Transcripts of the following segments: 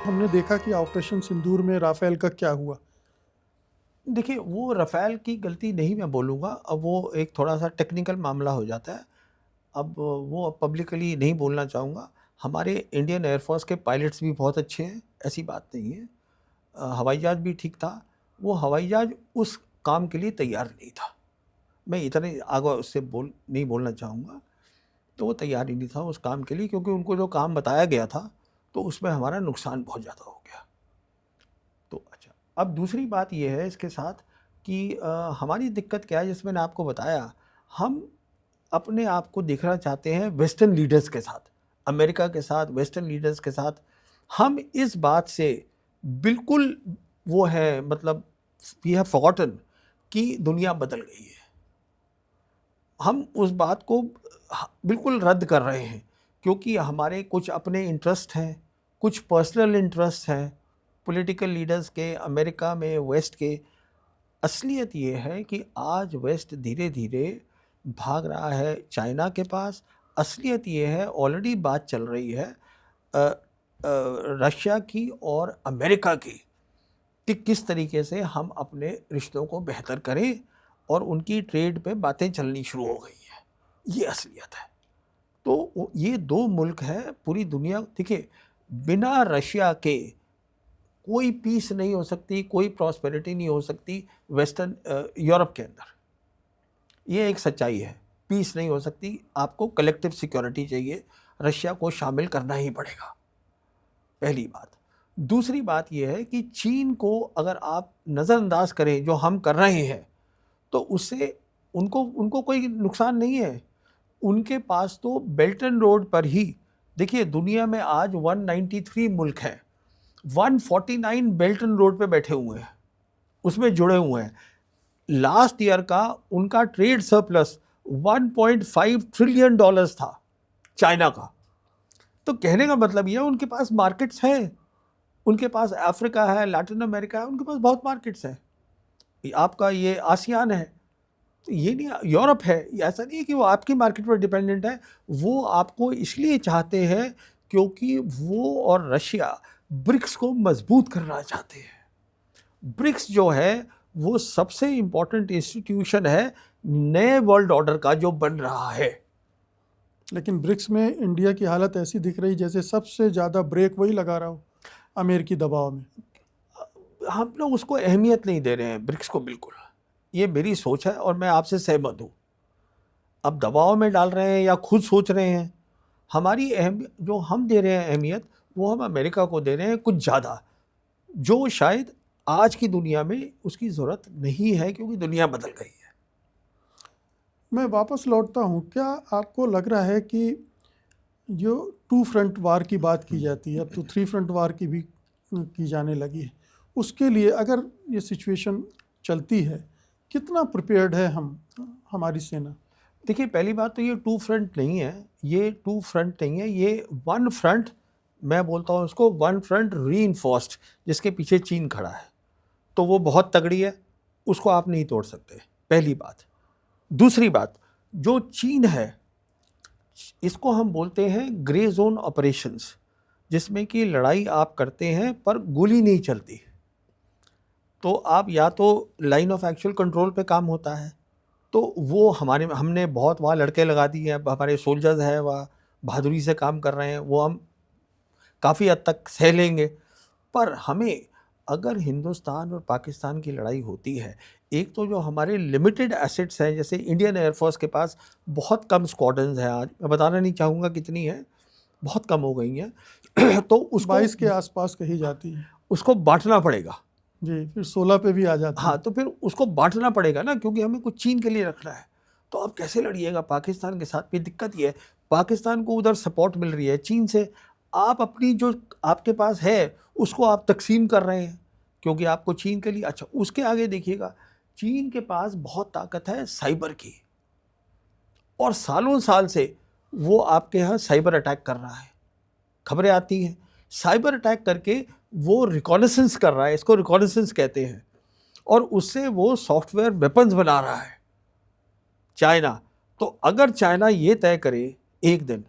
हमने देखा कि ऑपरेशन सिंदूर में राफेल का क्या हुआ। देखिए, वो रफ़ेल की गलती नहीं मैं बोलूँगा, अब वो एक थोड़ा-सा टेक्निकल मामला हो जाता है। अब वो पब्लिकली नहीं बोलना चाहूँगा। हमारे इंडियन एयर फ़ोर्स के पायलट्स भी बहुत अच्छे हैं, ऐसी बात नहीं है। हवाई जहाज़ भी ठीक था। वो हवाई जहाज़ उस काम के लिए तैयार नहीं था। मैं इतने आगे उससे नहीं बोलना चाहूँगा। तो वो तैयार ही नहीं था उस काम के लिए, क्योंकि उनको जो काम बताया गया था, तो उसमें हमारा नुकसान बहुत ज़्यादा हो गया। तो अच्छा, अब दूसरी बात ये है इसके साथ कि हमारी दिक्कत क्या है, जिसमें मैंने आपको बताया, हम अपने आप को दिखना चाहते हैं वेस्टर्न लीडर्स के साथ, अमेरिका के साथ, वेस्टर्न लीडर्स के साथ। हम इस बात से बिल्कुल वो है, मतलब वी हैव फॉरगॉटन कि दुनिया बदल गई है। हम उस बात को बिल्कुल रद्द कर रहे हैं, क्योंकि हमारे कुछ अपने इंटरेस्ट हैं, कुछ पर्सनल इंटरेस्ट हैं पॉलिटिकल लीडर्स के, अमेरिका में, वेस्ट के। असलियत ये है कि आज वेस्ट धीरे धीरे भाग रहा है चाइना के पास। असलियत ये है, ऑलरेडी बात चल रही है रशिया की और अमेरिका की, कि किस तरीके से हम अपने रिश्तों को बेहतर करें, और उनकी ट्रेड पे बातें चलनी शुरू हो गई हैं। ये असलियत है। तो ये दो मुल्क हैं पूरी दुनिया। देखिए, बिना रशिया के कोई पीस नहीं हो सकती, कोई प्रॉस्पेरिटी नहीं हो सकती वेस्टर्न यूरोप के अंदर। ये एक सच्चाई है। पीस नहीं हो सकती, आपको कलेक्टिव सिक्योरिटी चाहिए, रशिया को शामिल करना ही पड़ेगा, पहली बात। दूसरी बात यह है कि चीन को अगर आप नज़रअंदाज करें, जो हम कर रहे हैं, तो उससे उनको उनको कोई नुकसान नहीं है। उनके पास तो बेल्ट एंड रोड पर ही, देखिए दुनिया में आज 193 मुल्क हैं, 149 बेल्ट एंड रोड पे बैठे हुए हैं, उसमें जुड़े हुए हैं। लास्ट ईयर का उनका ट्रेड सरप्लस 1.5 ट्रिलियन डॉलर्स था, चाइना का। तो कहने का मतलब ये है, उनके पास मार्केट्स हैं, उनके पास अफ्रीका है, लैटिन अमेरिका है, उनके पास बहुत मार्केट्स हैं। आपका ये आसियान है, तो ये नहीं, यूरोप है, ऐसा नहीं है कि वो आपकी मार्केट पर डिपेंडेंट है। वो आपको इसलिए चाहते हैं क्योंकि वो और रशिया ब्रिक्स को मजबूत करना चाहते हैं। ब्रिक्स जो है वो सबसे इम्पोर्टेंट इंस्टीट्यूशन है नए वर्ल्ड ऑर्डर का जो बन रहा है। लेकिन ब्रिक्स में इंडिया की हालत ऐसी दिख रही जैसे सबसे ज़्यादा ब्रेक वही लगा रहा हो अमेरिकी दबाव में। हम लोग उसको अहमियत नहीं दे रहे हैं, ब्रिक्स को, बिल्कुल। ये मेरी सोच है और मैं आपसे सहमत हूँ। अब दबाव में डाल रहे हैं या खुद सोच रहे हैं, हमारी अहमियत जो हम दे रहे हैं अहमियत, वो हम अमेरिका को दे रहे हैं कुछ ज़्यादा, जो शायद आज की दुनिया में उसकी ज़रूरत नहीं है, क्योंकि दुनिया बदल गई है। मैं वापस लौटता हूँ, क्या आपको लग रहा है कि जो टू फ्रंट वार की बात की जाती है, अब तो थ्री फ्रंट वार की भी की जाने लगी है, उसके लिए अगर ये सिचुएशन चलती है, कितना प्रिपेयर्ड है हमारी सेना? देखिए, पहली बात तो ये टू फ्रंट नहीं है, ये टू फ्रंट नहीं है, ये वन फ्रंट। मैं बोलता हूँ उसको वन फ्रंट रीइंफोर्स्ड, जिसके पीछे चीन खड़ा है, तो वो बहुत तगड़ी है, उसको आप नहीं तोड़ सकते, पहली बात। दूसरी बात, जो चीन है, इसको हम बोलते हैं ग्रे जोन ऑपरेशंस, जिसमें कि लड़ाई आप करते हैं पर गोली नहीं चलती। तो आप या तो लाइन ऑफ एक्चुअल कंट्रोल पे काम होता है, तो वो हमने बहुत वहाँ लड़के लगा दिए हैं, हमारे सोल्जर्स हैं वहाँ, बहादुरी से काम कर रहे हैं, वो हम काफ़ी हद तक सह लेंगे। पर हमें, अगर हिंदुस्तान और पाकिस्तान की लड़ाई होती है, एक तो जो हमारे लिमिटेड एसेट्स हैं, जैसे इंडियन एयरफोर्स के पास बहुत कम स्क्वाड्रन्स हैं आज, मैं बताना नहीं चाहूँगा कितनी है, बहुत कम हो गई हैं तो उसको 22 के आसपास कही जाती है उसको बांटना पड़ेगा। जी, फिर 16 पे भी आ जाती हाँ, है। तो फिर उसको बांटना पड़ेगा ना, क्योंकि हमें कुछ चीन के लिए रखना है। तो अब कैसे लड़िएगा पाकिस्तान के साथ? भी दिक्कत ये है, पाकिस्तान को उधर सपोर्ट मिल रही है चीन से, आप अपनी जो आपके पास है उसको आप तकसीम कर रहे हैं, क्योंकि आपको चीन के लिए। अच्छा, उसके आगे देखिएगा, चीन के पास बहुत ताकत है साइबर की, और सालों साल से वो आपके यहाँ साइबर अटैक कर रहा है। खबरें आती हैं, साइबर अटैक करके वो रिकॉनेसेंस कर रहा है, इसको रिकॉनेसेंस कहते हैं, और उससे वो सॉफ्टवेयर वेपन्स बना रहा है चाइना। तो अगर चाइना ये तय करे एक दिन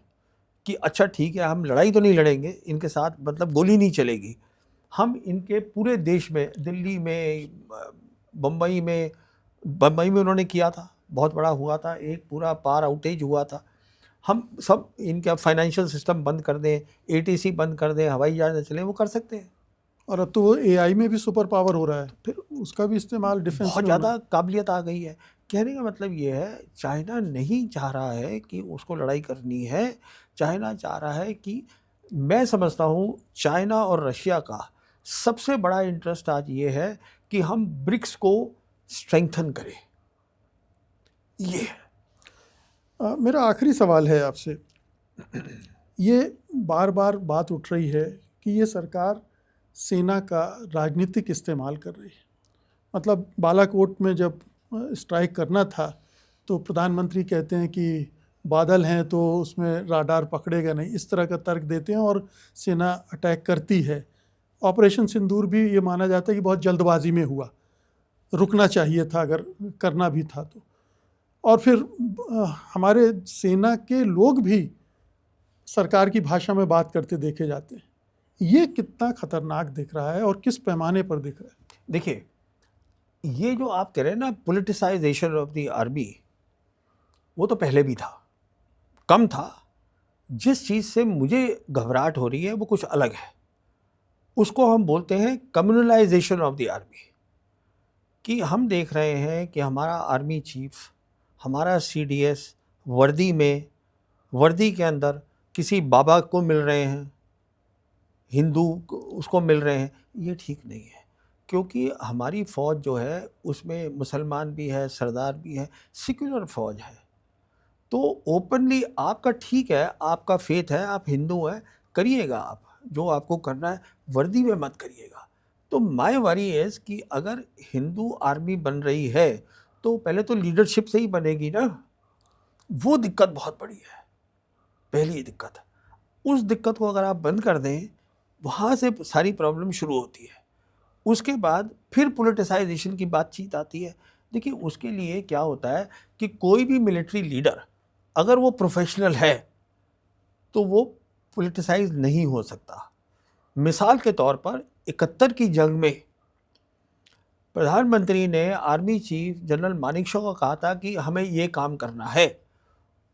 कि अच्छा ठीक है, हम लड़ाई तो नहीं लड़ेंगे इनके साथ, मतलब गोली नहीं चलेगी, हम इनके पूरे देश में, दिल्ली में, बम्बई में उन्होंने किया था, बहुत बड़ा हुआ था, एक पूरा पावर आउटेज हुआ था, हम सब इनका फाइनेंशियल सिस्टम बंद कर दें, एटीसी बंद कर दें, हवाई जहाज न चले, वो कर सकते हैं। और अब तो वो एआई में भी सुपर पावर हो रहा है, फिर उसका भी इस्तेमाल डिफेंस बहुत में होना। ज़्यादा काबिलियत आ गई है। कहने का मतलब ये है, चाइना नहीं चाह रहा है कि उसको लड़ाई करनी है, चाइना चाह रहा है कि, मैं समझता हूँ चाइना और रशिया का सबसे बड़ा इंटरेस्ट आज ये है कि हम ब्रिक्स को स्ट्रेंथन करें, ये है। मेरा आखिरी सवाल है आपसे, ये बार बार बात उठ रही है कि ये सरकार सेना का राजनीतिक इस्तेमाल कर रही है। मतलब बालाकोट में जब स्ट्राइक करना था तो प्रधानमंत्री कहते हैं कि बादल हैं तो उसमें राडार पकड़ेगा नहीं, इस तरह का तर्क देते हैं और सेना अटैक करती है। ऑपरेशन सिंदूर भी ये माना जाता है कि बहुत जल्दबाजी में हुआ, रुकना चाहिए था अगर करना भी था तो। और फिर हमारे सेना के लोग भी सरकार की भाषा में बात करते देखे जाते हैं। ये कितना खतरनाक दिख रहा है और किस पैमाने पर दिख रहा है? देखिए, ये जो आप कह रहे हैं ना पोलिटिसाइजेशन ऑफ द आर्मी, वो तो पहले भी था, कम था। जिस चीज़ से मुझे घबराहट हो रही है वो कुछ अलग है, उसको हम बोलते हैं कम्युनलाइजेशन ऑफ द आर्मी। कि हम देख रहे हैं कि हमारा आर्मी चीफ, हमारा सीडीएस वर्दी के अंदर किसी बाबा को मिल रहे हैं, हिंदू उसको मिल रहे हैं, ये ठीक नहीं है। क्योंकि हमारी फ़ौज जो है उसमें मुसलमान भी है, सरदार भी है, सेक्युलर फ़ौज है। तो ओपनली आपका ठीक है, आपका फेथ है, आप हिंदू हैं, करिएगा आप जो आपको करना है, वर्दी में मत करिएगा। तो माय वरी इज़ कि अगर हिंदू आर्मी बन रही है तो पहले तो लीडरशिप से ही बनेगी ना, वो दिक्कत बहुत बड़ी है, पहली दिक्कत। उस दिक्कत को अगर आप बंद कर दें, वहाँ से सारी प्रॉब्लम शुरू होती है। उसके बाद फिर पोलिटिसाइजेशन की बातचीत आती है। देखिए, उसके लिए क्या होता है कि कोई भी मिलिट्री लीडर अगर वो प्रोफेशनल है तो वो पोलिटिसाइज नहीं हो सकता। मिसाल के तौर पर 71 की जंग में प्रधानमंत्री ने आर्मी चीफ जनरल मानेकशॉ को कहा था कि हमें ये काम करना है।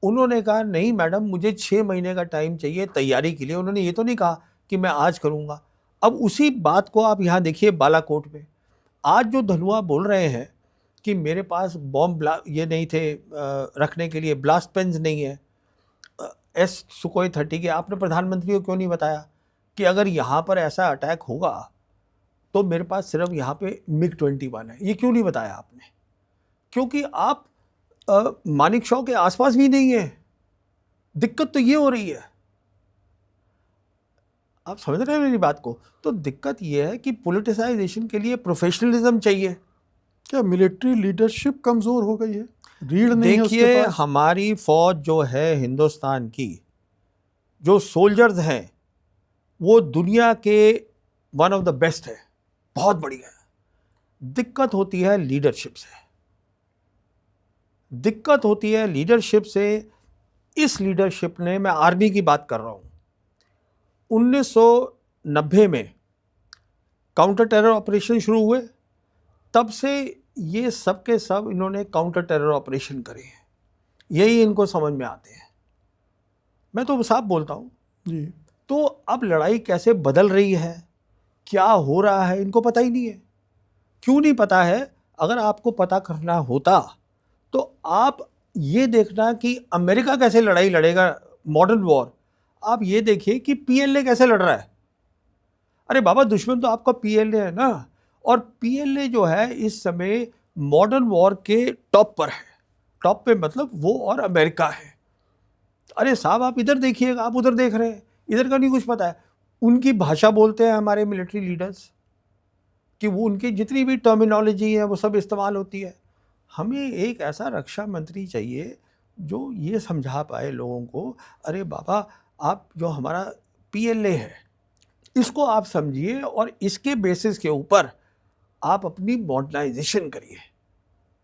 उन्होंने कहा नहीं मैडम, मुझे 6 महीने का टाइम चाहिए तैयारी के लिए। उन्होंने ये तो नहीं कहा कि मैं आज करूँगा। अब उसी बात को आप यहाँ देखिए बालाकोट में। आज जो धनुआ बोल रहे हैं कि मेरे पास बॉम्ब ये नहीं थे रखने के लिए, ब्लास्ट पेन्स नहीं है, सुकोई 30 के, आपने प्रधानमंत्री को क्यों नहीं बताया कि अगर यहाँ पर ऐसा अटैक होगा तो मेरे पास सिर्फ यहाँ पे MiG-21 है? ये क्यों नहीं बताया आपने? क्योंकि आप मानेकशॉ के आसपास भी नहीं है। दिक्कत तो ये हो रही है, आप समझ रहे हैं मेरी बात को? तो दिक्कत ये है कि पोलिटिसाइजेशन के लिए प्रोफेशनलिज्म चाहिए। क्या मिलिट्री लीडरशिप कमज़ोर हो गई है? रीढ़ नहीं है उसके देखिए, पास? हमारी फौज जो है हिंदुस्तान की, जो सोल्जर्स हैं वो दुनिया के वन ऑफ द बेस्ट है, बहुत बढ़िया है। दिक्कत होती है लीडरशिप से, दिक्कत होती है लीडरशिप से। इस लीडरशिप ने, मैं आर्मी की बात कर रहा हूँ, 1990 में काउंटर टेरर ऑपरेशन शुरू हुए, तब से ये सब के सब इन्होंने काउंटर टेरर ऑपरेशन करे हैं, यही इनको समझ में आते हैं। मैं तो साफ बोलता हूँ जी। तो अब लड़ाई कैसे बदल रही है, क्या हो रहा है, इनको पता ही नहीं है। क्यों नहीं पता है? अगर आपको पता करना होता तो आप ये देखना कि अमेरिका कैसे लड़ाई लड़ेगा मॉडर्न वॉर। आप ये देखिए कि PLA कैसे लड़ रहा है। अरे बाबा, दुश्मन तो आपका PLA है ना, और PLA जो है इस समय मॉडर्न वॉर के टॉप पर है। टॉप पे मतलब वो और अमेरिका है। अरे साहब, आप इधर देखिएगा, आप उधर देख रहे हैं, इधर का नहीं कुछ पता है। उनकी भाषा बोलते हैं हमारे मिलिट्री लीडर्स, कि वो उनकी जितनी भी टर्मिनोलॉजी है वो सब इस्तेमाल होती है। हमें एक ऐसा रक्षा मंत्री चाहिए जो ये समझा पाए लोगों को, अरे बाबा, आप जो हमारा PLA है इसको आप समझिए और इसके बेसिस के ऊपर आप अपनी मॉडर्नाइजेशन करिए।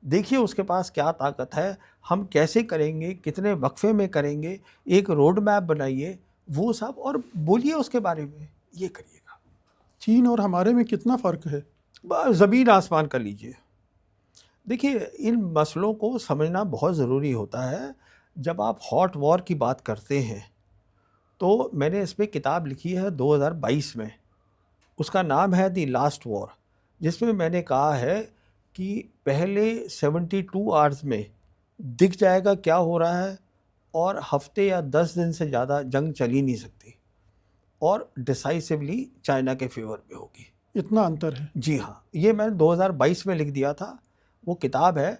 देखिए उसके पास क्या ताकत है, हम कैसे करेंगे, कितने वक्फे में करेंगे, एक रोड मैप बनाइए, वो सब, और बोलिए उसके बारे में, ये करिएगा। चीन और हमारे में कितना फ़र्क है? ज़मीन आसमान का लीजिए। देखिए इन मसलों को समझना बहुत ज़रूरी होता है। जब आप हॉट वॉर की बात करते हैं तो मैंने इस पे किताब लिखी है 2022 में, उसका नाम है द लास्ट वॉर, जिसमें मैंने कहा है कि पहले 72 आवर्स में दिख जाएगा क्या हो रहा है, और हफ्ते या 10 दिन से ज़्यादा जंग चल ही नहीं सकती, और डिसाइसिवली चाइना के फेवर में होगी। इतना अंतर है? जी हाँ, ये मैंने 2022 में लिख दिया था। वो किताब है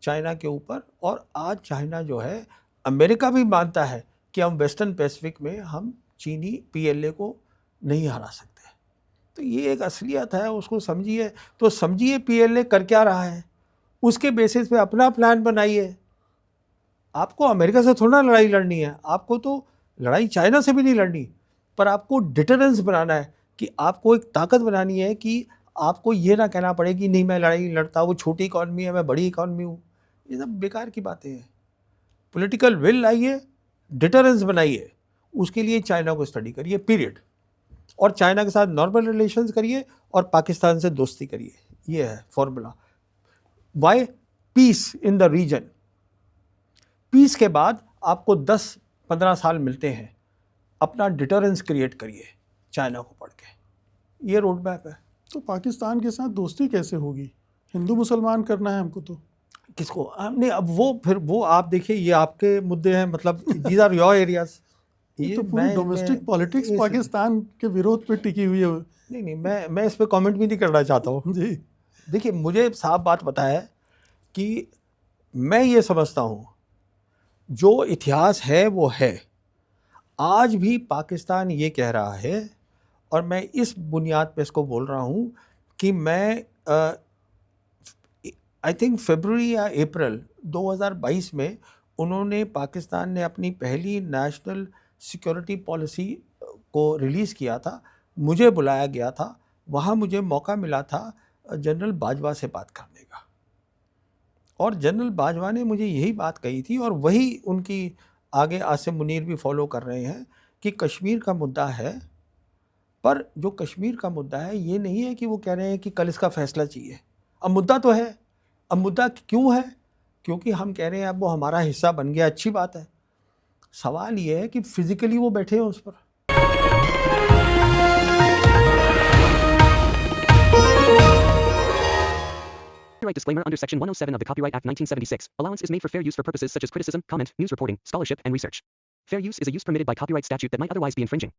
चाइना के ऊपर, और आज चाइना जो है, अमेरिका भी मानता है कि हम वेस्टर्न पैसिफिक में हम चीनी पीएलए को नहीं हरा सकते। तो ये एक असलियत है, उसको समझिए। तो समझिए पीएलए कर क्या रहा है, उसके बेसिस पे अपना प्लान बनाइए। आपको अमेरिका से थोड़ा लड़ाई लड़नी है, आपको तो लड़ाई चाइना से भी नहीं लड़नी, पर आपको डिटरेंस बनाना है, कि आपको एक ताकत बनानी है कि आपको ये ना कहना पड़े कि नहीं मैं लड़ाई नहीं लड़ता, वो छोटी इकॉनमी है, मैं बड़ी इकॉनमी हूँ। ये सब बेकार की बातें हैं। पॉलिटिकल विल लाइए, डिटरेंस बनाइए, उसके लिए चाइना को स्टडी करिए, पीरियड। और चाइना के साथ नॉर्मल रिलेशंस करिए, और पाकिस्तान से दोस्ती करिए। ये है formula. Why? Peace in the region. Peace के बाद आपको 10-15 साल मिलते हैं, अपना डिटरेंस क्रिएट करिए चाइना को पढ़ के। ये रोड मैप है। तो पाकिस्तान के साथ दोस्ती कैसे होगी? हिंदू मुसलमान करना है हमको तो। किसको? हमने अब वो, फिर वो आप देखिए, ये आपके मुद्दे हैं, मतलब दीज आर योर एरियाज। ये तो पूरी डोमेस्टिक पॉलिटिक्स पाकिस्तान के विरोध पे टिकी हुई है। नहीं, मैं इस पे कमेंट भी नहीं करना चाहता हूँ। जी। देखिए मुझे साफ बात पता है कि मैं ये समझता हूँ, जो इतिहास है वो है। आज भी पाकिस्तान ये कह रहा है, और मैं इस बुनियाद पे इसको बोल रहा हूँ, कि मैं आई थिंक फरवरी या अप्रैल 2022 में उन्होंने, पाकिस्तान ने अपनी पहली नेशनल सिक्योरिटी पॉलिसी को रिलीज़ किया था। मुझे बुलाया गया था, वहाँ मुझे मौका मिला था जनरल बाजवा से बात करने का, और जनरल बाजवा ने मुझे यही बात कही थी, और वही उनकी आगे आसिम मुनीर भी फॉलो कर रहे हैं, कि कश्मीर का मुद्दा है, पर जो कश्मीर का मुद्दा है ये नहीं है कि वो कह रहे हैं कि कल इसका फैसला चाहिए। अब मुद्दा तो है। अब मुद्दा क्यों है? क्योंकि हम कह रहे हैं अब वो हमारा हिस्सा बन गया, अच्छी बात है। सवाल ये है कि फिजिकली वो बैठे हैं उस पर। Copyright disclaimer under Section 107 of the Copyright Act 1976. Allowance is made for fair use for purposes such as criticism, comment, news reporting, scholarship, and research. Fair use is a use permitted by copyright statute that might otherwise be infringing.